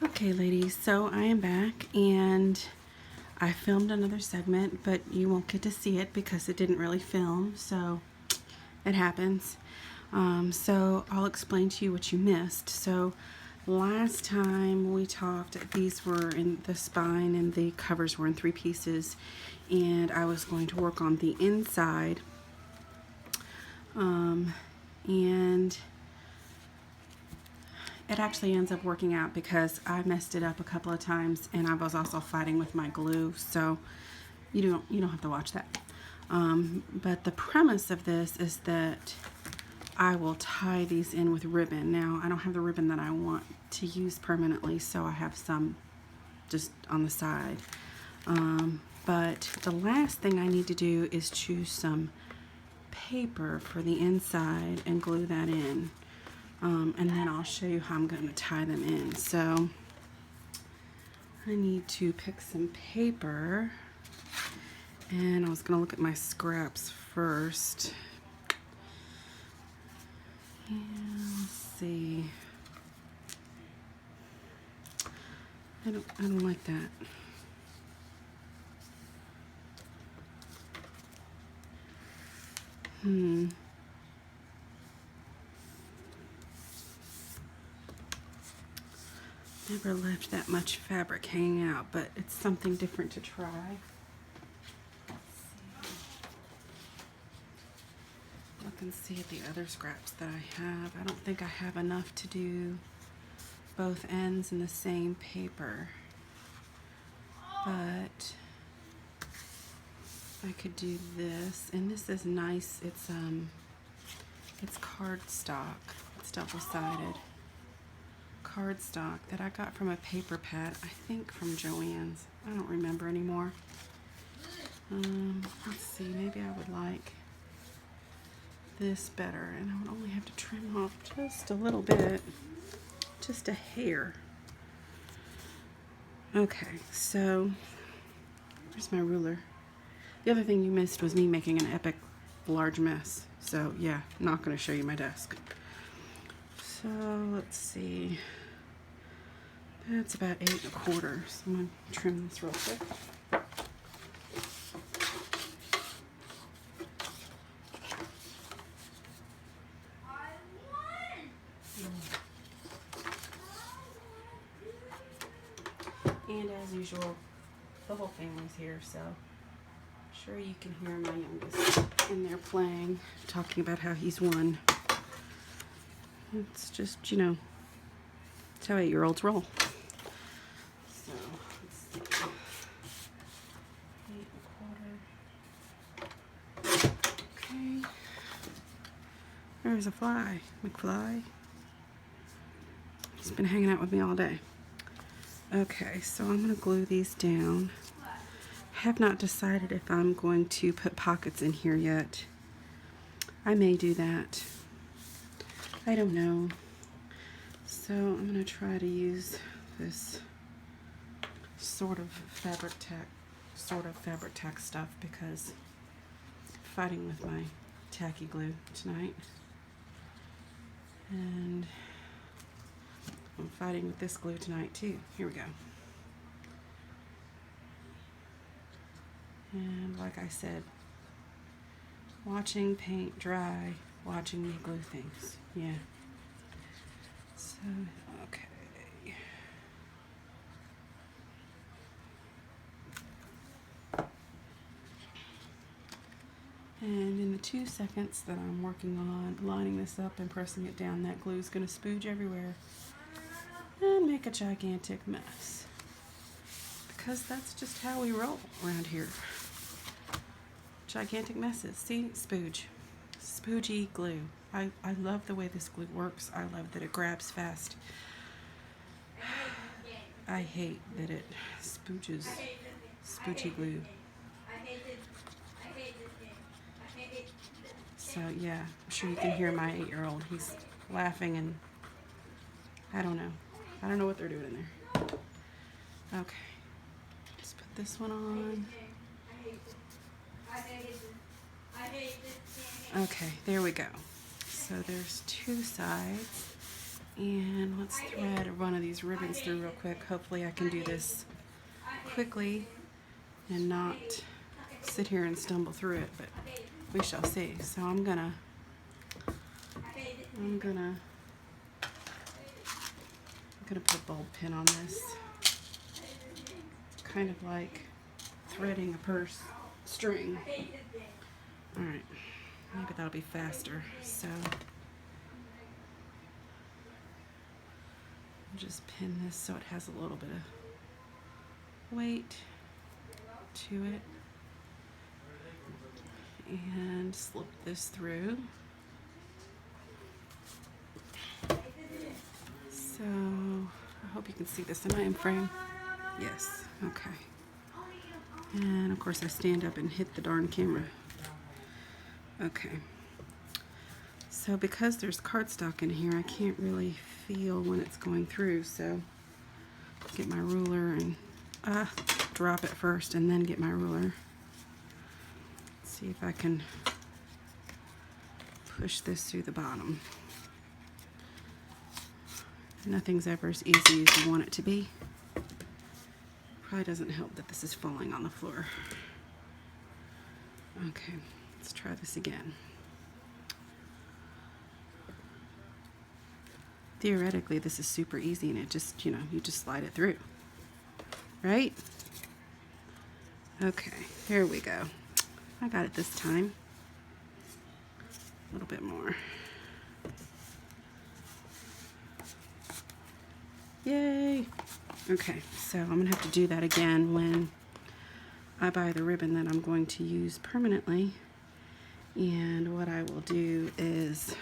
Okay, ladies, so I am back and I filmed another segment, but you won't get to see it because it didn't really film, so it happens. So I'll explain to you what you missed. So last time we talked, these were in the spine and the covers were in 3 pieces, and I was going to work on the inside. And it actually ends up working out because I messed it up a couple of times, and I was also fighting with my glue, so you don't have to watch that. But the premise of this is that I will tie these in with ribbon. Now I don't have the ribbon that I want to use permanently, so I have some just on the side. But the last thing I need to do is choose some paper for the inside and glue that in. And then I'll show you how I'm going to tie them in. So I need to pick some paper, and I was going to look at my scraps first. And let's see. I don't like that. Never left that much fabric hanging out, but it's something different to try. Look and see at the other scraps that I have. I don't think I have enough to do both ends in the same paper, but I could do this, and this is nice. It's cardstock. It's double-sided cardstock that I got from a paper pad, I think from Joann's. I don't remember anymore. Let's see, maybe I would like this better, and I would only have to trim off just a little bit, just a hair. Okay, so where's my ruler? The other thing you missed was me making an epic large mess. So yeah, not going to show you my desk. So let's see. That's about 8 1/4. So I'm going to trim this real quick. And as usual, the whole family's here, so I'm sure you can hear my youngest in there playing, talking about how he's won. It's just, you know, it's how 8-year-olds roll. So, let's see. 8 1/4. Okay. There's a fly. McFly. He's been hanging out with me all day. Okay, so I'm going to glue these down. Have not decided if I'm going to put pockets in here yet. I may do that. I don't know. So I'm going to try to use this sort of fabric tack stuff because I'm fighting with my tacky glue tonight. And I'm fighting with this glue tonight too. Here we go. And like I said, watching paint dry, watching me glue things. Yeah. So, okay. And in the 2 seconds that I'm working on lining this up and pressing it down, that glue is going to spooge everywhere and make a gigantic mess. Because that's just how we roll around here. Gigantic messes. See? Spooge. Spoogey glue. I love the way this glue works. I love that it grabs fast. I hate that it spooges. Spoogey glue. So yeah, I'm sure you can hear my 8-year-old. He's laughing and I don't know. I don't know what they're doing in there. Okay. Let's put this one on. Okay, there we go. So there's 2 sides, And let's thread one of these ribbons through real quick. Hopefully I can do this quickly and not sit here and stumble through it, but we shall see. So I'm gonna put a bulb pin on this, kind of like threading a purse string. All right, maybe that'll be faster. So just pin this so it has a little bit of weight to it, and slip this through. So I hope you can see this. Am I in frame? Yes. Okay. And of course I stand up and hit the darn camera. Okay. So because there's cardstock in here, I can't really feel when it's going through. So get my ruler and drop it first, and then get my ruler. See if I can push this through the bottom. Nothing's ever as easy as you want it to be. Probably doesn't help that this is falling on the floor. Okay, let's try this again. Theoretically, this is super easy, and it just, you just slide it through, right? Okay, here we go. I got it this time. A little bit more. Yay! Okay, so I'm gonna have to do that again when I buy the ribbon that I'm going to use permanently. And what I will do is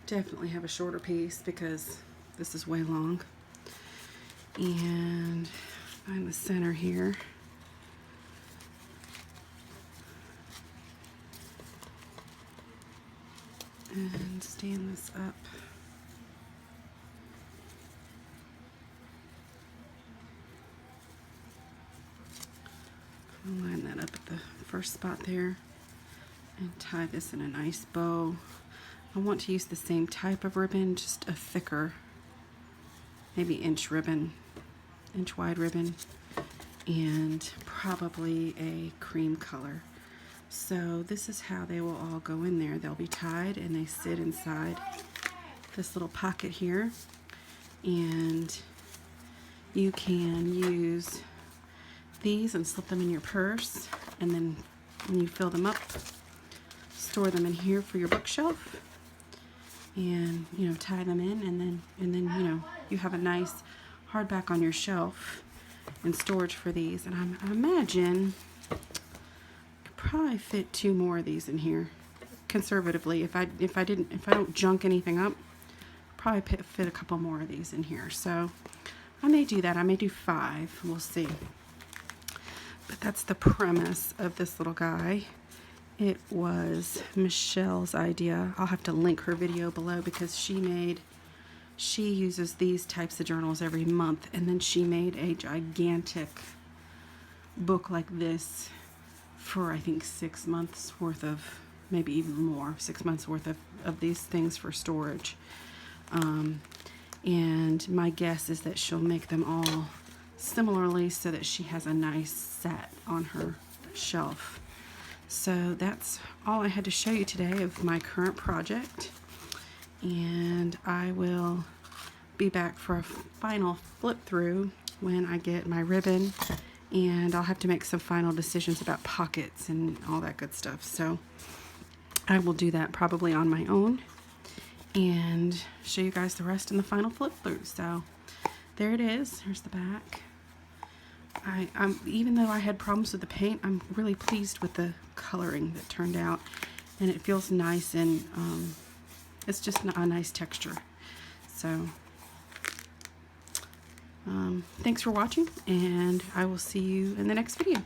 definitely have a shorter piece because this is way long. And find the center here. And stand this up. I'll line that up at the first spot there and tie this in a nice bow. I want to use the same type of ribbon, just a thicker, maybe inch wide ribbon, and probably a cream color. So this is how they will all go in there. They'll be tied and they sit inside this little pocket here, and you can use these and slip them in your purse, and then when you fill them up, store them in here for your bookshelf, and tie them in, and then you have a nice hardback on your shelf and storage for these. And I imagine I could probably fit 2 more of these in here conservatively. If I don't junk anything up, probably fit a couple more of these in here. So I may do that. I may do 5. We'll see. But that's the premise of this little guy. It was Michelle's idea. I'll have to link her video below because she uses these types of journals every month, and then she made a gigantic book like this for I think 6 months worth of, maybe even more, 6 months worth of these things for storage. And my guess is that she'll make them all similarly so that she has a nice set on her shelf. So that's all I had to show you today of my current project, and I will be back for a final flip through when I get my ribbon, and I'll have to make some final decisions about pockets and all that good stuff. So I will do that probably on my own and show you guys the rest in the final flip through. So there it is. Here's the back. Even though I had problems with the paint, I'm really pleased with the coloring that turned out, and it feels nice, and it's just a nice texture. So thanks for watching, and I will see you in the next video.